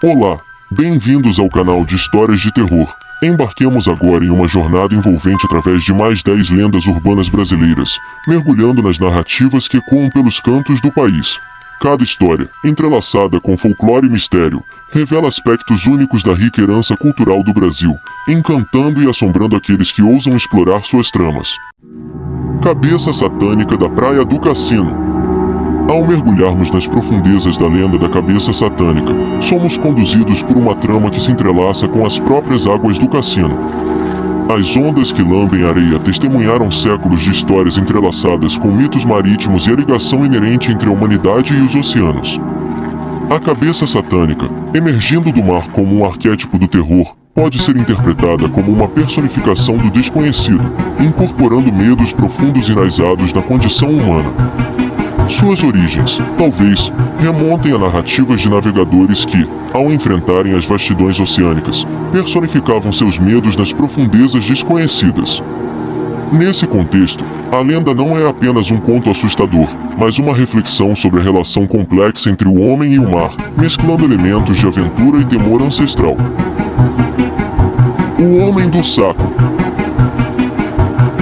Olá, bem-vindos ao canal de Histórias de Terror. Embarquemos agora em uma jornada envolvente através de mais 10 lendas urbanas brasileiras, mergulhando nas narrativas que ecoam pelos cantos do país. Cada história, entrelaçada com folclore e mistério, revela aspectos únicos da rica herança cultural do Brasil, encantando e assombrando aqueles que ousam explorar suas tramas. Cabeça satânica da Praia do Cassino. Ao mergulharmos nas profundezas da lenda da cabeça satânica, somos conduzidos por uma trama que se entrelaça com as próprias águas do cassino. As ondas que lambem a areia testemunharam séculos de histórias entrelaçadas com mitos marítimos e a ligação inerente entre a humanidade e os oceanos. A cabeça satânica, emergindo do mar como um arquétipo do terror, pode ser interpretada como uma personificação do desconhecido, incorporando medos profundos enraizados na condição humana. Suas origens, talvez, remontem a narrativas de navegadores que, ao enfrentarem as vastidões oceânicas, personificavam seus medos nas profundezas desconhecidas. Nesse contexto, a lenda não é apenas um conto assustador, mas uma reflexão sobre a relação complexa entre o homem e o mar, mesclando elementos de aventura e temor ancestral. O Homem do Saco.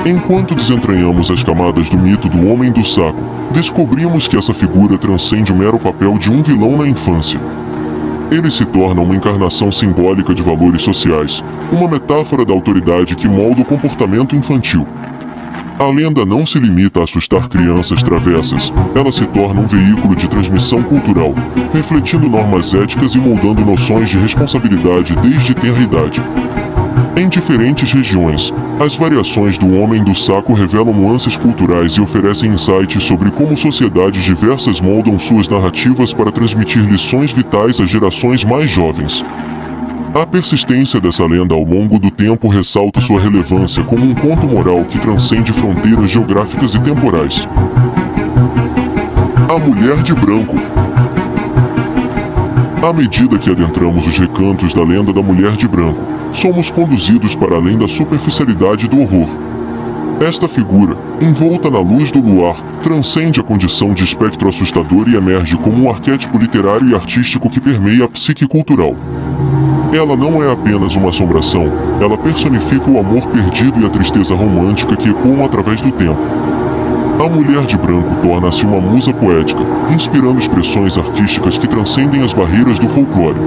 Enquanto desentranhamos as camadas do mito do Homem do Saco, descobrimos que essa figura transcende o mero papel de um vilão na infância. Ele se torna uma encarnação simbólica de valores sociais, uma metáfora da autoridade que molda o comportamento infantil. A lenda não se limita a assustar crianças travessas, ela se torna um veículo de transmissão cultural, refletindo normas éticas e moldando noções de responsabilidade desde tenra idade. Em diferentes regiões, as variações do Homem do Saco revelam nuances culturais e oferecem insights sobre como sociedades diversas moldam suas narrativas para transmitir lições vitais às gerações mais jovens. A persistência dessa lenda ao longo do tempo ressalta sua relevância como um conto moral que transcende fronteiras geográficas e temporais. A Mulher de Branco. À medida que adentramos os recantos da lenda da Mulher de Branco, somos conduzidos para além da superficialidade do horror. Esta figura, envolta na luz do luar, transcende a condição de espectro assustador e emerge como um arquétipo literário e artístico que permeia a psique cultural. Ela não é apenas uma assombração, ela personifica o amor perdido e a tristeza romântica que ecoam através do tempo. A Mulher de Branco torna-se uma musa poética, inspirando expressões artísticas que transcendem as barreiras do folclore.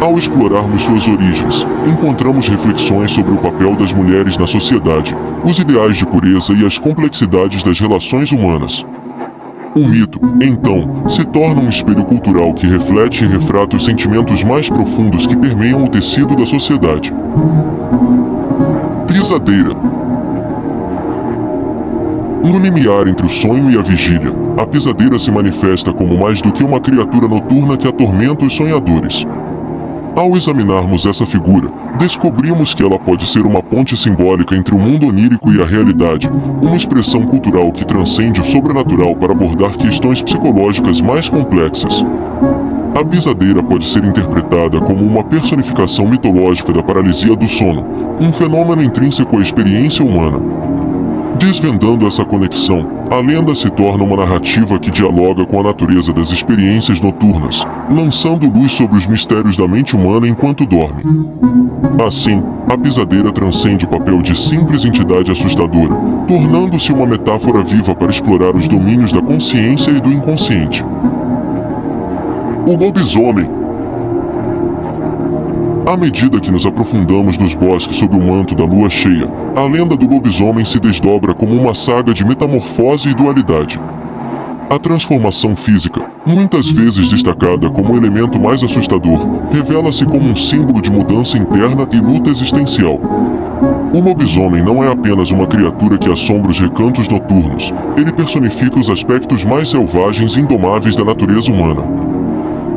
Ao explorarmos suas origens, encontramos reflexões sobre o papel das mulheres na sociedade, os ideais de pureza e as complexidades das relações humanas. O mito, então, se torna um espelho cultural que reflete e retrata os sentimentos mais profundos que permeiam o tecido da sociedade. Pisadeira. No limiar entre o sonho e a vigília, a pisadeira se manifesta como mais do que uma criatura noturna que atormenta os sonhadores. Ao examinarmos essa figura, descobrimos que ela pode ser uma ponte simbólica entre o mundo onírico e a realidade, uma expressão cultural que transcende o sobrenatural para abordar questões psicológicas mais complexas. A pisadeira pode ser interpretada como uma personificação mitológica da paralisia do sono, um fenômeno intrínseco à experiência humana. Desvendando essa conexão, a lenda se torna uma narrativa que dialoga com a natureza das experiências noturnas, lançando luz sobre os mistérios da mente humana enquanto dorme. Assim, a pisadeira transcende o papel de simples entidade assustadora, tornando-se uma metáfora viva para explorar os domínios da consciência e do inconsciente. O lobisomem. À medida que nos aprofundamos nos bosques sob o manto da lua cheia, a lenda do lobisomem se desdobra como uma saga de metamorfose e dualidade. A transformação física, muitas vezes destacada como o elemento mais assustador, revela-se como um símbolo de mudança interna e luta existencial. O lobisomem não é apenas uma criatura que assombra os recantos noturnos, ele personifica os aspectos mais selvagens e indomáveis da natureza humana.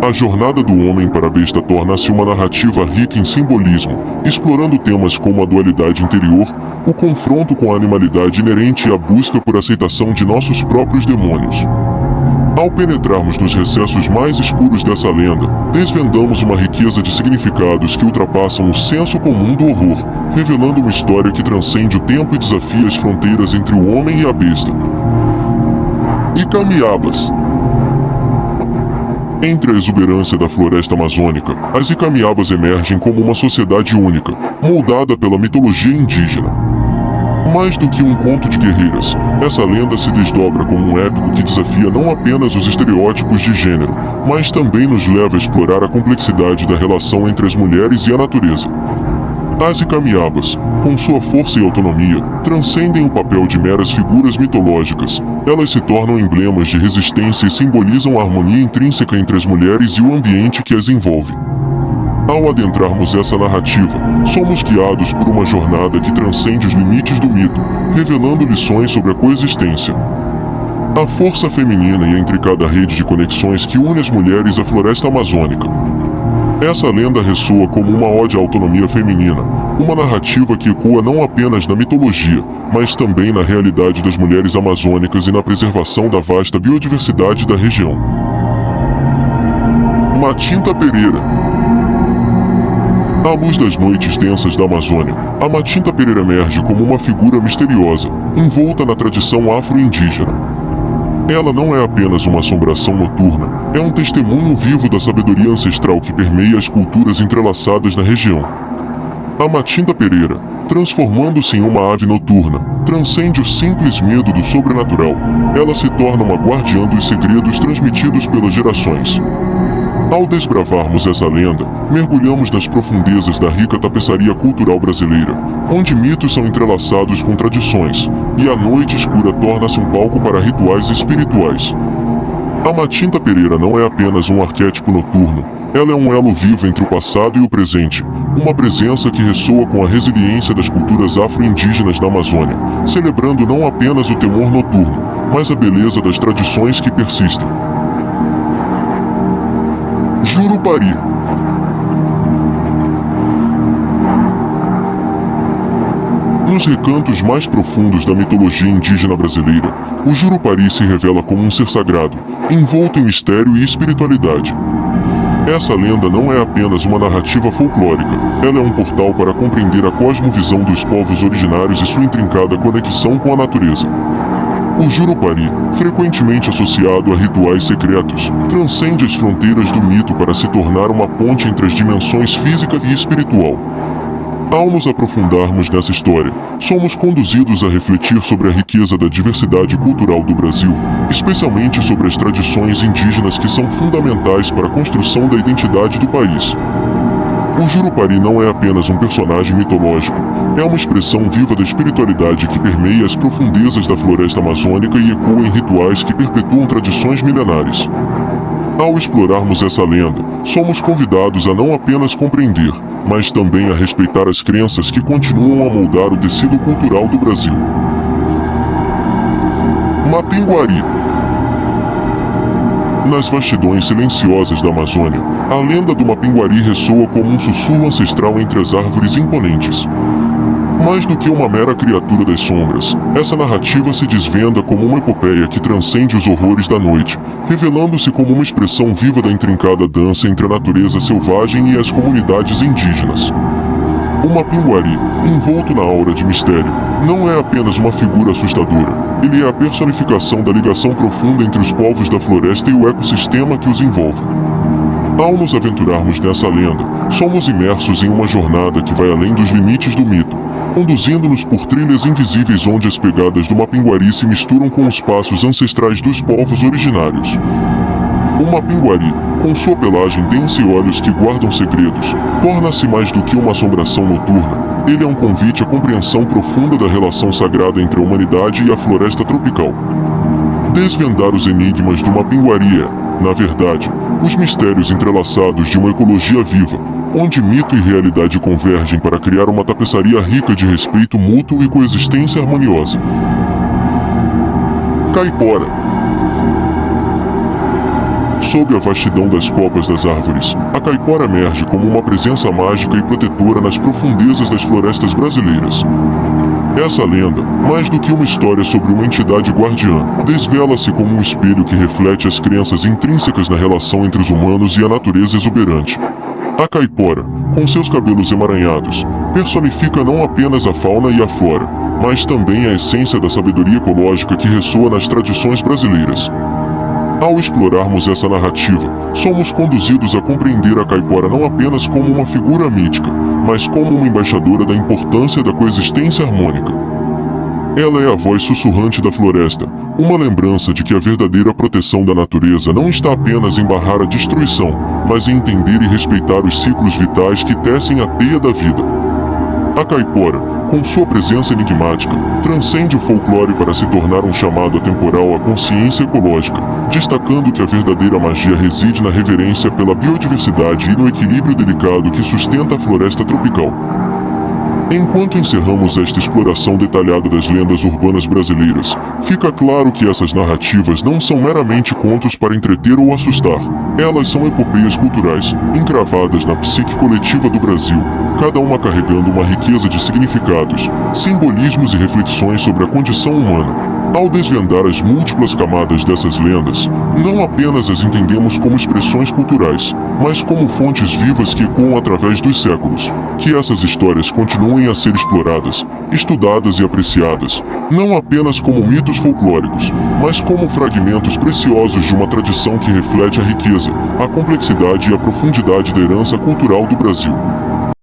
A jornada do homem para a besta torna-se uma narrativa rica em simbolismo, explorando temas como a dualidade interior, o confronto com a animalidade inerente e a busca por aceitação de nossos próprios demônios. Ao penetrarmos nos recessos mais escuros dessa lenda, desvendamos uma riqueza de significados que ultrapassam o senso comum do horror, revelando uma história que transcende o tempo e desafia as fronteiras entre o homem e a besta. Icamiabas. Entre a exuberância da floresta amazônica, as Icamiabas emergem como uma sociedade única, moldada pela mitologia indígena. Mais do que um conto de guerreiras, essa lenda se desdobra como um épico que desafia não apenas os estereótipos de gênero, mas também nos leva a explorar a complexidade da relação entre as mulheres e a natureza. As Icamiabas, com sua força e autonomia, transcendem o papel de meras figuras mitológicas. Elas se tornam emblemas de resistência e simbolizam a harmonia intrínseca entre as mulheres e o ambiente que as envolve. Ao adentrarmos essa narrativa, somos guiados por uma jornada que transcende os limites do mito, revelando lições sobre a coexistência. A força feminina e a intricada rede de conexões que une as mulheres à floresta amazônica. Essa lenda ressoa como uma ode à autonomia feminina, uma narrativa que ecoa não apenas na mitologia, mas também na realidade das mulheres amazônicas e na preservação da vasta biodiversidade da região. Matinta Pereira. À luz das noites densas da Amazônia, a Matinta Pereira emerge como uma figura misteriosa, envolta na tradição afro-indígena. Ela não é apenas uma assombração noturna, é um testemunho vivo da sabedoria ancestral que permeia as culturas entrelaçadas na região. A Matinta Pereira, transformando-se em uma ave noturna, transcende o simples medo do sobrenatural. Ela se torna uma guardiã dos segredos transmitidos pelas gerações. Ao desbravarmos essa lenda, mergulhamos nas profundezas da rica tapeçaria cultural brasileira, onde mitos são entrelaçados com tradições, e a noite escura torna-se um palco para rituais espirituais. A Matinta Pereira não é apenas um arquétipo noturno, ela é um elo vivo entre o passado e o presente, uma presença que ressoa com a resiliência das culturas afro-indígenas da Amazônia, celebrando não apenas o temor noturno, mas a beleza das tradições que persistem. Jurupari. Nos recantos mais profundos da mitologia indígena brasileira, o Jurupari se revela como um ser sagrado, envolto em mistério e espiritualidade. Essa lenda não é apenas uma narrativa folclórica, ela é um portal para compreender a cosmovisão dos povos originários e sua intrincada conexão com a natureza. O Jurupari, frequentemente associado a rituais secretos, transcende as fronteiras do mito para se tornar uma ponte entre as dimensões física e espiritual. Ao nos aprofundarmos nessa história, somos conduzidos a refletir sobre a riqueza da diversidade cultural do Brasil, especialmente sobre as tradições indígenas que são fundamentais para a construção da identidade do país. O Jurupari não é apenas um personagem mitológico, é uma expressão viva da espiritualidade que permeia as profundezas da floresta amazônica e ecoa em rituais que perpetuam tradições milenares. Ao explorarmos essa lenda, somos convidados a não apenas compreender, mas também a respeitar as crenças que continuam a moldar o tecido cultural do Brasil. Mapinguari. Nas vastidões silenciosas da Amazônia, a lenda do Mapinguari ressoa como um sussurro ancestral entre as árvores imponentes. Mais do que uma mera criatura das sombras, essa narrativa se desvenda como uma epopeia que transcende os horrores da noite, revelando-se como uma expressão viva da intrincada dança entre a natureza selvagem e as comunidades indígenas. O Mapinguari, envolto na aura de mistério, não é apenas uma figura assustadora, ele é a personificação da ligação profunda entre os povos da floresta e o ecossistema que os envolve. Ao nos aventurarmos nessa lenda, somos imersos em uma jornada que vai além dos limites do mito, conduzindo-nos por trilhas invisíveis onde as pegadas do Mapinguari se misturam com os passos ancestrais dos povos originários. O Mapinguari, com sua pelagem densa e olhos que guardam segredos, torna-se mais do que uma assombração noturna. Ele é um convite à compreensão profunda da relação sagrada entre a humanidade e a floresta tropical. Desvendar os enigmas do Mapinguari é, na verdade, os mistérios entrelaçados de uma ecologia viva, onde mito e realidade convergem para criar uma tapeçaria rica de respeito mútuo e coexistência harmoniosa. Caipora. Sob a vastidão das copas das árvores, a caipora emerge como uma presença mágica e protetora nas profundezas das florestas brasileiras. Essa lenda, mais do que uma história sobre uma entidade guardiã, desvela-se como um espelho que reflete as crenças intrínsecas na relação entre os humanos e a natureza exuberante. A caipora, com seus cabelos emaranhados, personifica não apenas a fauna e a flora, mas também a essência da sabedoria ecológica que ressoa nas tradições brasileiras. Ao explorarmos essa narrativa, somos conduzidos a compreender a caipora não apenas como uma figura mítica, mas como uma embaixadora da importância da coexistência harmônica. Ela é a voz sussurrante da floresta, uma lembrança de que a verdadeira proteção da natureza não está apenas em barrar a destruição, mas em entender e respeitar os ciclos vitais que tecem a teia da vida. A caipora, com sua presença enigmática, transcende o folclore para se tornar um chamado atemporal à consciência ecológica, destacando que a verdadeira magia reside na reverência pela biodiversidade e no equilíbrio delicado que sustenta a floresta tropical. Enquanto encerramos esta exploração detalhada das lendas urbanas brasileiras, fica claro que essas narrativas não são meramente contos para entreter ou assustar. Elas são epopeias culturais, encravadas na psique coletiva do Brasil, cada uma carregando uma riqueza de significados, simbolismos e reflexões sobre a condição humana. Ao desvendar as múltiplas camadas dessas lendas, não apenas as entendemos como expressões culturais, mas como fontes vivas que ecoam através dos séculos. Que essas histórias continuem a ser exploradas, estudadas e apreciadas, não apenas como mitos folclóricos, mas como fragmentos preciosos de uma tradição que reflete a riqueza, a complexidade e a profundidade da herança cultural do Brasil.